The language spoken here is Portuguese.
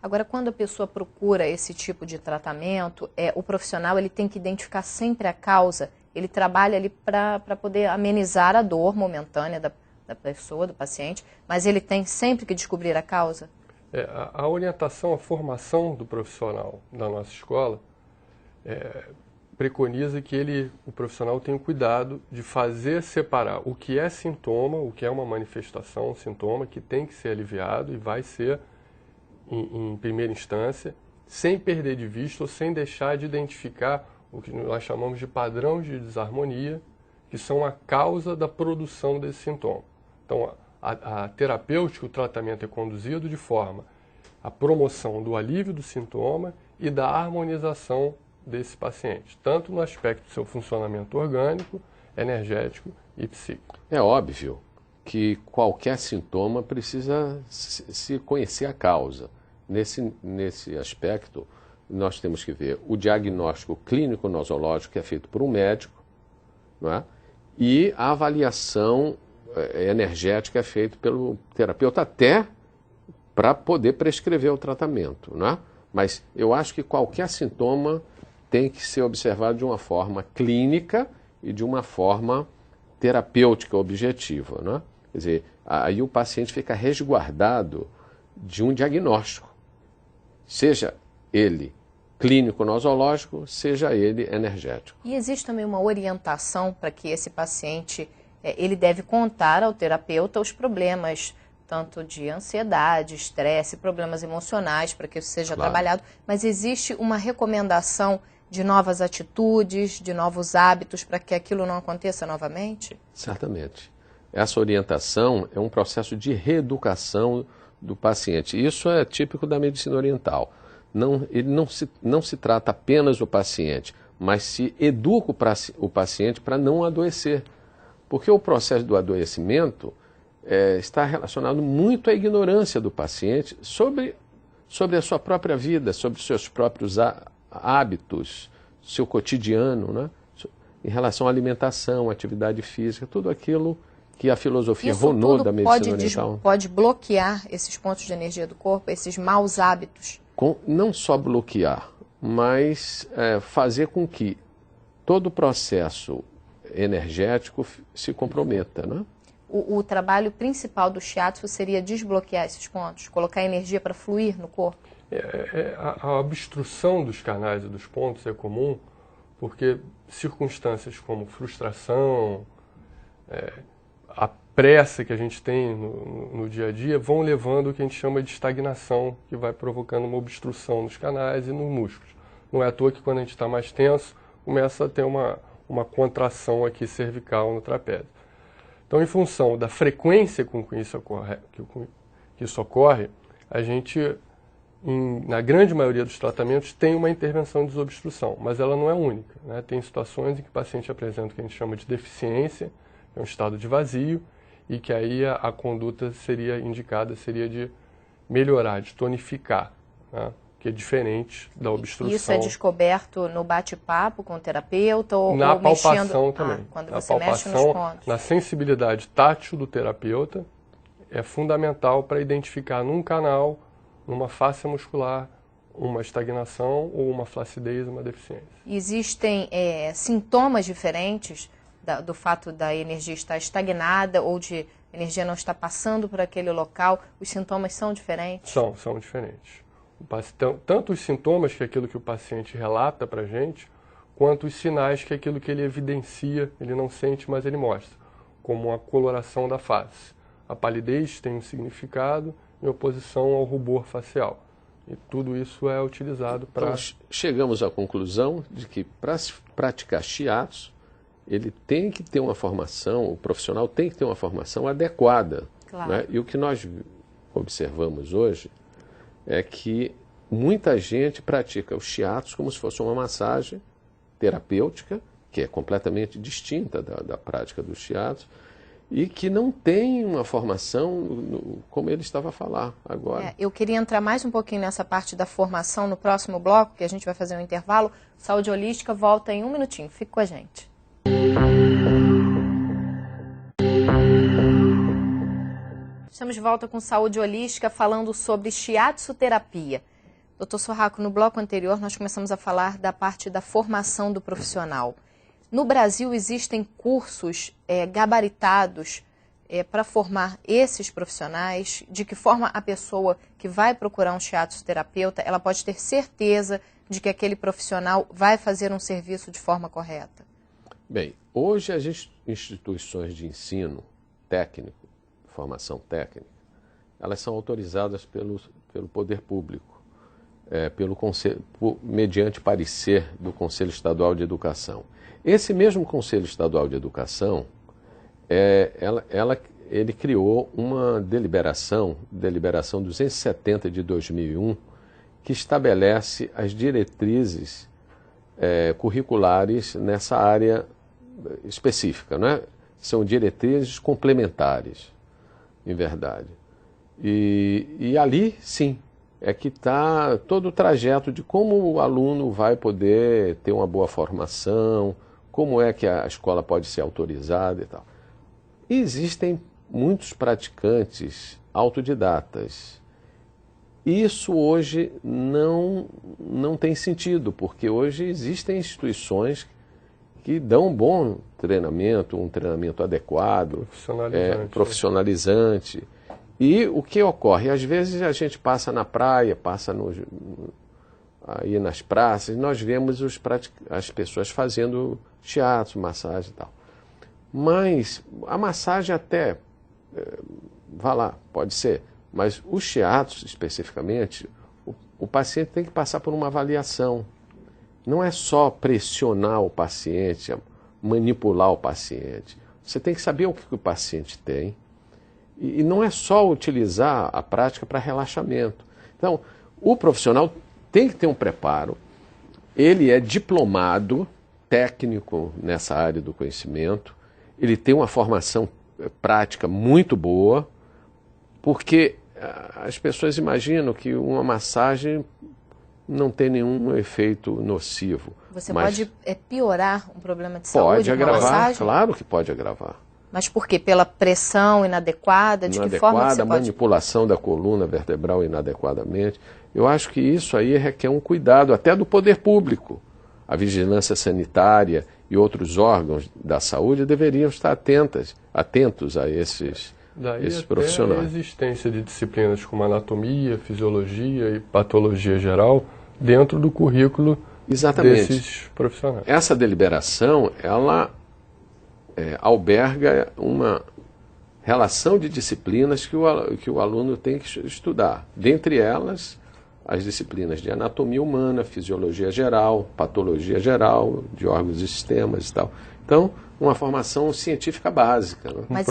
Agora, quando a pessoa procura esse tipo de tratamento, o profissional ele tem que identificar sempre a causa. Ele trabalha ali para poder amenizar a dor momentânea da pessoa, do paciente, mas ele tem sempre que descobrir a causa? A orientação, a formação do profissional da nossa escola preconiza que o profissional tenha o cuidado de fazer separar o que é sintoma, o que é uma manifestação, um sintoma que tem que ser aliviado e vai ser em primeira instância, sem perder de vista ou sem deixar de identificar o que nós chamamos de padrões de desarmonia, que são a causa da produção desse sintoma. Então, a terapêutica, o tratamento é conduzido de forma a promoção do alívio do sintoma e da harmonização desse paciente, tanto no aspecto do seu funcionamento orgânico, energético e psíquico. É óbvio que qualquer sintoma precisa se conhecer a causa. Nesse aspecto, nós temos que ver o diagnóstico clínico-nosológico que é feito por um médico, não é? E a avaliação energética é feita pelo terapeuta até para poder prescrever o tratamento, não é? Mas eu acho que qualquer sintoma tem que ser observado de uma forma clínica e de uma forma terapêutica objetiva, não é? Quer dizer, aí o paciente fica resguardado de um diagnóstico, seja ele clínico-nosológico, seja ele energético. E existe também uma orientação para que esse paciente, ele deve contar ao terapeuta os problemas, tanto de ansiedade, estresse, problemas emocionais, para que isso seja trabalhado, mas existe uma recomendação de novas atitudes, de novos hábitos, para que aquilo não aconteça novamente? Certamente. Essa orientação é um processo de reeducação do paciente. Isso é típico da medicina oriental. Ele não se trata apenas do paciente, mas se educa o paciente para não adoecer. Porque o processo do adoecimento está relacionado muito à ignorância do paciente sobre a sua própria vida, sobre os seus próprios hábitos, seu cotidiano, né? Em relação à alimentação, atividade física, tudo aquilo que a filosofia Renaud da medicina oriental pode bloquear esses pontos de energia do corpo, esses maus hábitos? Não só bloquear, mas fazer com que todo o processo energético se comprometa, né? O trabalho principal do shiatsu seria desbloquear esses pontos, colocar energia para fluir no corpo? A obstrução dos canais e dos pontos é comum porque circunstâncias como frustração, a pressa que a gente tem no dia a dia vão levando o que a gente chama de estagnação, que vai provocando uma obstrução nos canais e nos músculos. Não é à toa que quando a gente está mais tenso, começa a ter uma contração aqui cervical no trapézio. Então, em função da frequência com que isso ocorre, a gente, na grande maioria dos tratamentos, tem uma intervenção de desobstrução, mas ela não é única, né? Tem situações em que o paciente apresenta o que a gente chama de deficiência, que é um estado de vazio, e que aí a conduta seria de melhorar, de tonificar, né? Que é diferente da obstrução. Isso é descoberto no bate-papo com o terapeuta ou na palpação mexendo... também. Quando na você palpação, mexe nos pontos. Na sensibilidade tátil do terapeuta, é fundamental para identificar num canal, numa face muscular, uma estagnação ou uma flacidez, uma deficiência. Existem sintomas diferentes do fato da energia estar estagnada ou de a energia não estar passando por aquele local? Os sintomas são diferentes? São diferentes. Tanto os sintomas, que é aquilo que o paciente relata para a gente, quanto os sinais, que é aquilo que ele evidencia, ele não sente, mas ele mostra, como a coloração da face. A palidez tem um significado em oposição ao rubor facial. E tudo isso é utilizado para... Então, chegamos à conclusão de que para praticar shiatsu, ele tem que ter uma formação, o profissional tem que ter uma formação adequada. Claro. Né? E o que nós observamos hoje é que muita gente pratica o shiatsu como se fosse uma massagem terapêutica, que é completamente distinta da prática do shiatsu, e que não tem uma formação como ele estava a falar agora. Eu queria entrar mais um pouquinho nessa parte da formação no próximo bloco, que a gente vai fazer um intervalo. Saúde Holística volta em um minutinho. Fique com a gente. Estamos de volta com Saúde Holística, falando sobre shiatsu-terapia. Dr. Sorraco, no bloco anterior nós começamos a falar da parte da formação do profissional. No Brasil existem cursos gabaritados para formar esses profissionais? De que forma a pessoa que vai procurar um shiatsu-terapeuta, ela pode ter certeza de que aquele profissional vai fazer um serviço de forma correta? Bem, hoje as instituições de ensino técnico, formação técnica, elas são autorizadas pelo poder público, mediante parecer do Conselho Estadual de Educação. Esse mesmo Conselho Estadual de Educação, ele criou uma deliberação 270 de 2001, que estabelece as diretrizes curriculares nessa área específica, não é? São diretrizes complementares, em verdade. E ali, sim, é que está todo o trajeto de como o aluno vai poder ter uma boa formação, como é que a escola pode ser autorizada e tal. E existem muitos praticantes autodidatas. Isso hoje não tem sentido, porque hoje existem instituições que dão um bom treinamento, um treinamento adequado, profissionalizante. E o que ocorre? Às vezes a gente passa na praia, passa aí nas praças, e nós vemos as pessoas fazendo shiatsu, massagem e tal. Mas a massagem até, vá lá, pode ser, mas o shiatsu especificamente, o paciente tem que passar por uma avaliação. Não é só pressionar o paciente, manipular o paciente. Você tem que saber o que o paciente tem. E não é só utilizar a prática para relaxamento. Então, o profissional tem que ter um preparo. Ele é diplomado, técnico nessa área do conhecimento. Ele tem uma formação prática muito boa, porque as pessoas imaginam que uma massagem não tem nenhum efeito nocivo. Você pode piorar um problema de saúde? Pode agravar, claro que pode agravar. Mas por quê? Pela pressão inadequada? De que forma você pode... manipulação da coluna vertebral inadequadamente. Eu acho que isso aí requer um cuidado até do poder público. A vigilância sanitária e outros órgãos da saúde deveriam estar atentos a esses profissionais. A existência de disciplinas como anatomia, fisiologia e patologia geral dentro do currículo desses profissionais. Essa deliberação, ela alberga uma relação de disciplinas que o aluno tem que estudar. Dentre elas, as disciplinas de anatomia humana, fisiologia geral, patologia geral, de órgãos e sistemas e tal. Então, uma formação científica básica. Né?